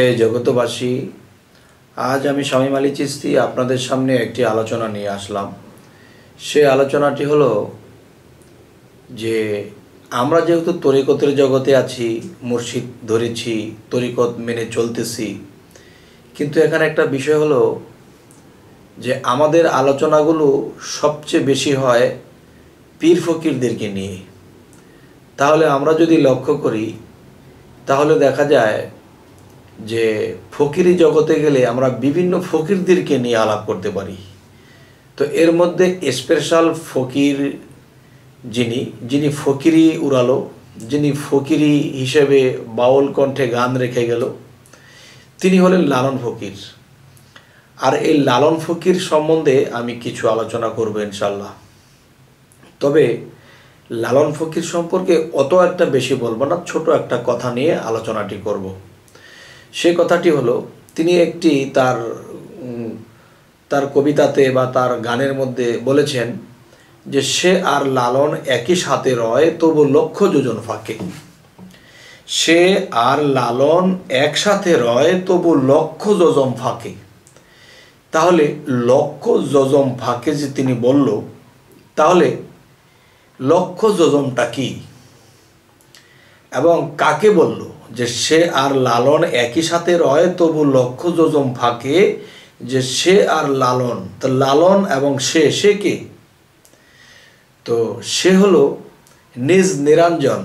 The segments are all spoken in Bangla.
হে জগতবাসী, আজ আমি শামীম আলী চিশতি আপনাদের সামনে একটি আলোচনা নিয়ে আসলাম। সে আলোচনাটি হলো যে আমরা যেহেতু তরিকতের জগতে আছি, মুর্শিদ ধরেছি, তরিকত মেনে চলতেছি, কিন্তু এখানে একটা বিষয় হলো যে আমাদের আলোচনাগুলো সবচেয়ে বেশি হয় পীর ফকিরদেরকে নিয়ে। তাহলে আমরা যদি লক্ষ্য করি তাহলে দেখা যায় যে ফকিরি জগতে গেলে আমরা বিভিন্ন ফকিরদেরকে নিয়ে আলাপ করতে পারি। তো এর মধ্যে স্পেশাল ফকির যিনি ফকিরি উড়ালো, যিনি ফকিরি হিসেবে বাউল কণ্ঠে গান রেখে গেল, তিনি হলেন লালন ফকির। আর এই লালন ফকির সম্বন্ধে আমি কিছু আলোচনা করব ইনশাল্লাহ। তবে লালন ফকির সম্পর্কে অত একটা বেশি বলবো না, ছোট একটা কথা নিয়ে আলোচনাটি করব। সে কথাটি হলো, তিনি একটি তার কবিতাতে বা তার গানের মধ্যে বলেছেন যে সে আর লালন একই সাথে রয় তবু লক্ষ যোজন ফাঁকে। সে আর লালন একসাথে রয় তবু লক্ষ যোজন ফাঁকে। তাহলে লক্ষ যোজন ফাঁকে যে তিনি বলল, তাহলে লক্ষ যোজনটা কি এবং কাকে বলল? যে সে আর লালন একই সাথে রয় তবু লক্ষ যোজন ফাঁকে, যে সে আর লালন, তো লালন এবং সে কে? তো সে হলো নিজ নিরঞ্জন,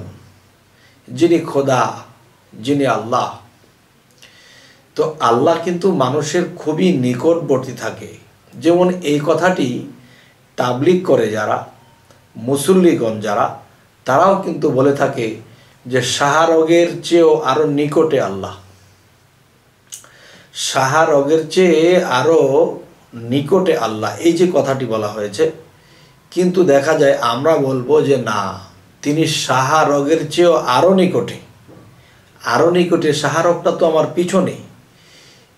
যিনি খোদা, যিনি আল্লাহ। তো আল্লাহ কিন্তু মানুষের খুবই নিকটবর্তী থাকে। যেমন এই কথাটি তাবলিগ করে যারা, মুসল্লিগণ যারা, তারাও কিন্তু বলে থাকে যে শাহরগের চেয়েও আরো নিকটে আল্লাহ, শাহরগের চেয়ে আরো নিকটে আল্লাহ, এই যে কথাটি বলা হয়েছে। কিন্তু দেখা যায় আমরা বলবো যে না, তিনি শাহরগের চেয়েও আরো নিকটে, আরো নিকটে। শাহরগটা তো আমার পিছনে,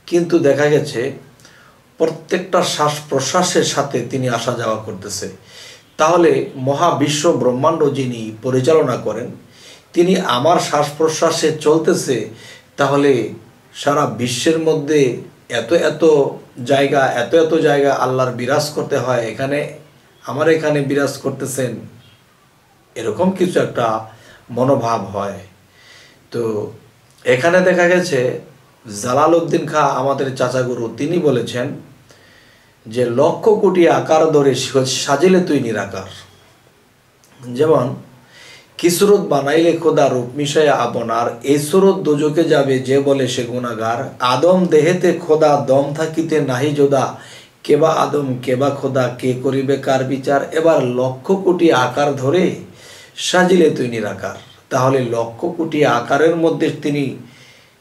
কিন্তু দেখা গেছে প্রত্যেকটা শ্বাস প্রশ্বাসের সাথে তিনি আসা যাওয়া করতেছে। তাহলে মহাবিশ্ব ব্রহ্মাণ্ড যিনি পরিচালনা করেন, তিনি আমার শ্বাস প্রশ্বাসে চলতেছে, তাহলে সারা বিশ্বের মধ্যে এত এত জায়গা আল্লাহর বিরাজ করতে হয়, এখানে আমার এখানে বিরাজ করতেছেন, এরকম কিছু একটা মনোভাব হয়। তো এখানে দেখা গেছে জালালউদ্দিন খাঁ আমাদের চাচাগুরু, তিনি বলেছেন যে লক্ষ কোটি আকার ধরে সাজিলে তুই নিরাকার। যেমন কি সুরত বানাইলে খোদা রূপ মিশায় আপনার, এই সুরত দোজকে যাবে যে বলে সে গুনাহগার। আদম দেহেতে খোদা দম থাকিতে নাহি যোদা, কেবা আদম কেবা খোদা, কে করিবে কার বিচার। এবার লক্ষ কোটি আকার ধরে সাজিলে তুই নিরাকার। তাহলে লক্ষ কোটি আকারের মধ্যে তিনি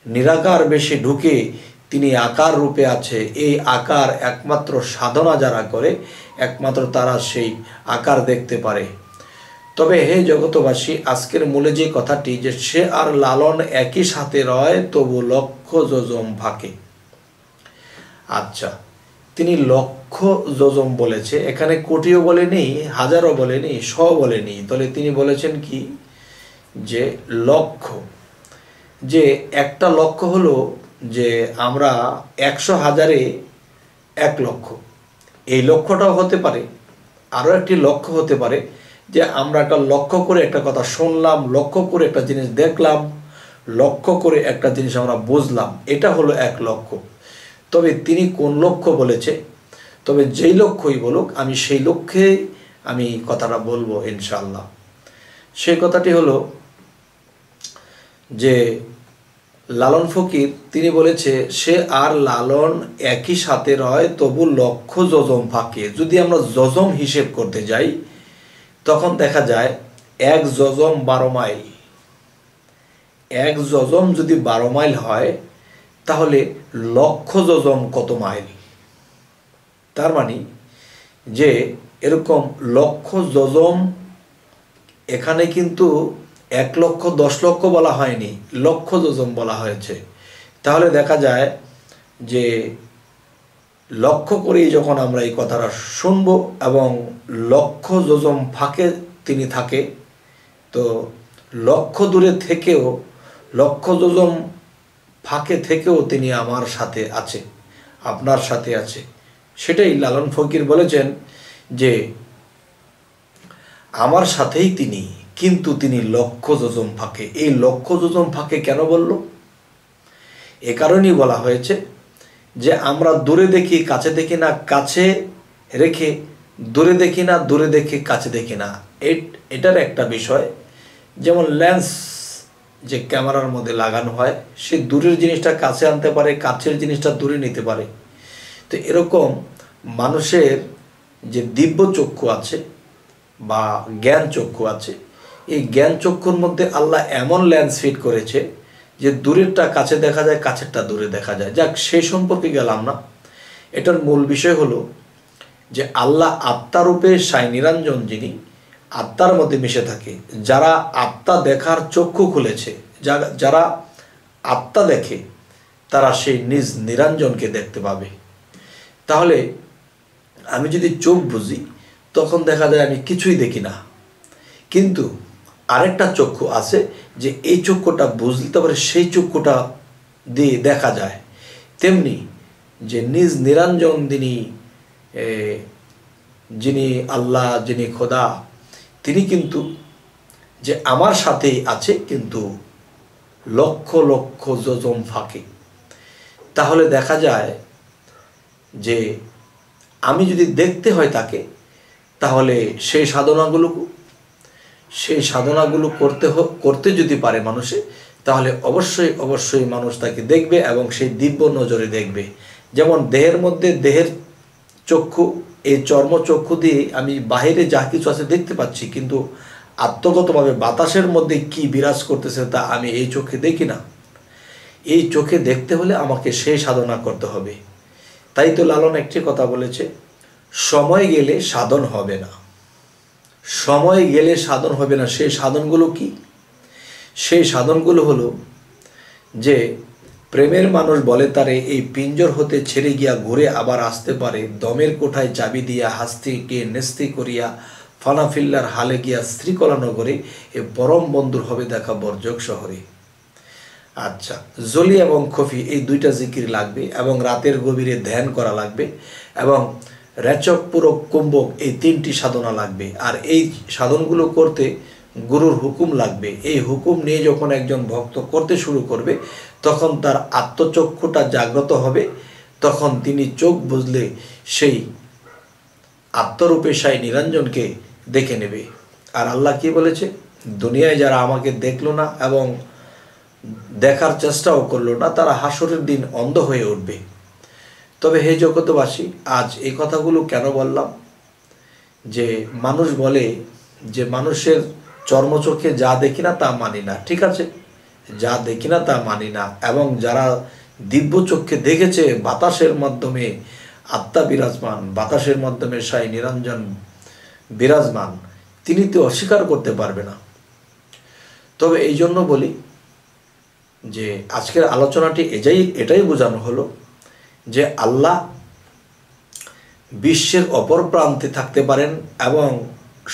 নিরাকার বেশে ঢুকে তিনি আকার রূপে আছে। এই আকার একমাত্র সাধনা যারা করে, একমাত্র তারা সেই আকার দেখতে পারে। তবে হে জগতবাসী, আজকের মূলে যে কথাটি, যে সে আর লালন একই সাথে রয় তবু লক্ষ যোজন ফাঁকে। আচ্ছা, তিনি লক্ষ যোজন বলেছে, এখানে কোটিও বলেনি, হাজারও বলেনি, শ বলেনি। তাহলে তিনি বলেছেন কি? যে লক্ষ, যে একটা লক্ষ হলো যে আমরা 100,000-এ 1 লক্ষ, এই লক্ষ্যটাও হতে পারে। আরও একটি লক্ষ্য হতে পারে যে আমরা একটা লক্ষ্য করে একটা কথা শুনলাম, লক্ষ্য করে একটা জিনিস দেখলাম, লক্ষ্য করে একটা জিনিস আমরা বুঝলাম, এটা হলো 1 লক্ষ। তবে তিনি কোন লক্ষ্য বলেছে? তবে যেই লক্ষ্যই বলুক, আমি সেই লক্ষ্যে আমি কথাটা বলবো ইনশাআল্লাহ। সেই কথাটি হলো যে লালন ফকির তিনি বলেছে সে আর লালন একই সাথে রয় তবু লক্ষ যোজন ফাঁকে। যদি আমরা যোজন হিসেব করতে যাই, তখন দেখা যায় 1 যোজন 12 মাইল। 1 যোজন যদি 12 মাইল হয়, তাহলে লক্ষ যোজন কত মাইল? তার মানে যে এরকম লক্ষ যোজন, এখানে কিন্তু 1 লক্ষ 10 লক্ষ বলা হয়নি, লক্ষ যোজন বলা হয়েছে। তাহলে দেখা যায় যে লক্ষ্য করেই যখন আমরা এই কথাটা শুনবো এবং লক্ষ যোজন ফাঁকে তিনি থাকে, তো লক্ষ দূরে থেকেও লক্ষ যোজন ফাঁকে থেকেও তিনি আমার সাথে আছে, আপনার সাথে আছে। সেটাই লালন ফকির বলেছেন যে আমার সাথেই তিনি, কিন্তু তিনি লক্ষ যোজন ফাঁকে। এই লক্ষ যোজন ফাঁকে কেন বলল? এ কারণেই বলা হয়েছে যে আমরা দূরে দেখি কাছে দেখি না, কাছে রেখে দূরে দেখি না, দূরে দেখে কাছে দেখি না। এটার একটা বিষয়, যেমন লেন্স যে ক্যামেরার মধ্যে লাগানো হয়, সে দূরের জিনিসটা কাছে আনতে পারে, কাছের জিনিসটা দূরে নিতে পারে। তো এরকম মানুষের যে দিব্য চক্ষু আছে বা জ্ঞান চক্ষু আছে, এই জ্ঞান চক্ষুর মধ্যে আল্লাহ এমন লেন্স ফিট করেছে যে দূরেরটা কাছে দেখা যায়, কাছেরটা দূরে দেখা যায়। যাক, সেই সম্পর্কে গেলাম না। এটার মূল বিষয় হলো যে আল্লাহ আত্মারূপে সাই নিরঞ্জন, যিনি আত্মার মধ্যে মিশে থাকে। যারা আত্মা দেখার চক্ষু খুলেছে, যারা আত্মা দেখে, তারা সেই নিজ নিরঞ্জনকে দেখতে পাবে। তাহলে আমি যদি চোখ বুঝি, তখন দেখা যায় আমি কিছুই দেখি না, কিন্তু আরেকটা চক্ষু আছে যে এই চক্ষুটা বুঝলে তারপরে সেই চক্ষুটা দিয়ে দেখা যায়। তেমনি যে নিজ নিরঞ্জন যিনি আল্লাহ, যিনি খোদা, তিনি কিন্তু যে আমার সাথেই আছে, কিন্তু লক্ষ লক্ষ যোজন ফাঁকে। তাহলে দেখা যায় যে আমি যদি দেখতে হয় তাকে, তাহলে সেই সাধনাগুলো করতে যদি পারে মানুষে, তাহলে অবশ্যই অবশ্যই মানুষ তাকে দেখবে এবং সেই দিব্য নজরে দেখবে। যেমন দেহের মধ্যে দেহের চক্ষু, এই চর্মচক্ষু দিয়ে আমি বাহিরে যা কিছু আছে দেখতে পাচ্ছি, কিন্তু আত্মগতভাবে বাতাসের মধ্যে কি বিরাজ করতেছে তা আমি এই চোখে দেখি না। এই চোখে দেখতে হলে আমাকে সেই সাধনা করতে হবে। তাই তো লালন একটি কথা বলেছে, সময় গেলে সাধন হবে না। সময় গেলে সাধন হবে না। সেই সাধনগুলো কি? সেই সাধনগুলো হলো যে প্রেমের মানুষ বলে তারে এই পিঞ্জর হতে ছেড়ে গিয়া ঘুরে আবার আসতে পারে, দমের কোঠায় চাবি দিয়া হাস্তিকে নেস্তি করিয়া ফানাফিল্লার হালে গিয়া শ্রীকলা নগরে এ পরম বন্ধুর হবে দেখা বর্জক শহরে। আচ্ছা, জলি এবং খফি এই দুইটা জিকির লাগবে, এবং রাতের গভীরে ধ্যান করা লাগবে, এবং রেচক পূরক কুম্ভক এই তিনটি সাধনা লাগবে। আর এই সাধনগুলো করতে গুরুর হুকুম লাগবে। এই হুকুম নিয়ে যখন একজন ভক্ত করতে শুরু করবে, তখন তার আত্মচক্ষুটা জাগ্রত হবে। তখন তিনি চোখ বুঝলে সেই আত্মরূপে সাই নিরঞ্জনকে দেখে নেবে। আর আল্লাহ কি বলেছে? দুনিয়ায় যারা আমাকে দেখলো না এবং দেখার চেষ্টাও করলো না, তারা হাসরের দিন অন্ধ হয়ে উঠবে। তবে হে জগতবাসী, আজ এই কথাগুলো কেন বললাম? যে মানুষ বলে যে মানুষের চর্মচোখে যা দেখি না তা মানি না। ঠিক আছে, যা দেখি না তা মানি না, এবং যারা দিব্য চক্ষে দেখেছে বাতাসের মাধ্যমে আত্মা বিরাজমান, বাতাসের মাধ্যমে সাই নিরঞ্জন বিরাজমান, তিনি তো অস্বীকার করতে পারবে না। তবে এই জন্য বলি যে আজকের আলোচনাটি এটাই বোঝানো হলো যে আল্লাহ বিশ্বের অপর প্রান্তে থাকতে পারেন, এবং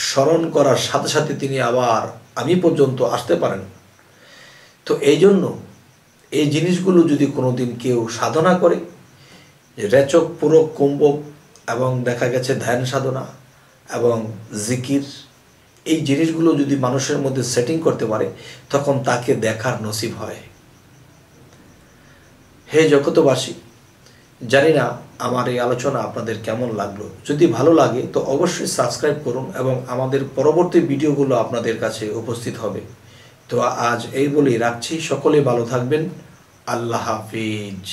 স্মরণ করার সাথে সাথে তিনি আবার আমি পর্যন্ত আসতে পারেন। তো এই জন্য এই জিনিসগুলো যদি কোনোদিন কেউ সাধনা করে, রেচক পূরক কুম্ভক এবং দেখা গেছে ধ্যান সাধনা এবং জিকির, এই জিনিসগুলো যদি মানুষের মধ্যে সেটিং করতে পারে, তখন তাকে দেখার নসিব হয়। হে জগতবাসী, জানি না আমার এই আলোচনা আপনাদের কেমন লাগলো। যদি ভালো লাগে তো অবশ্যই সাবস্ক্রাইব করুন, এবং আমাদের পরবর্তী ভিডিওগুলো আপনাদের কাছে উপস্থিত হবে। তো আজ এই বলেই রাখছি। সকলে ভালো থাকবেন। আল্লাহ হাফিজ।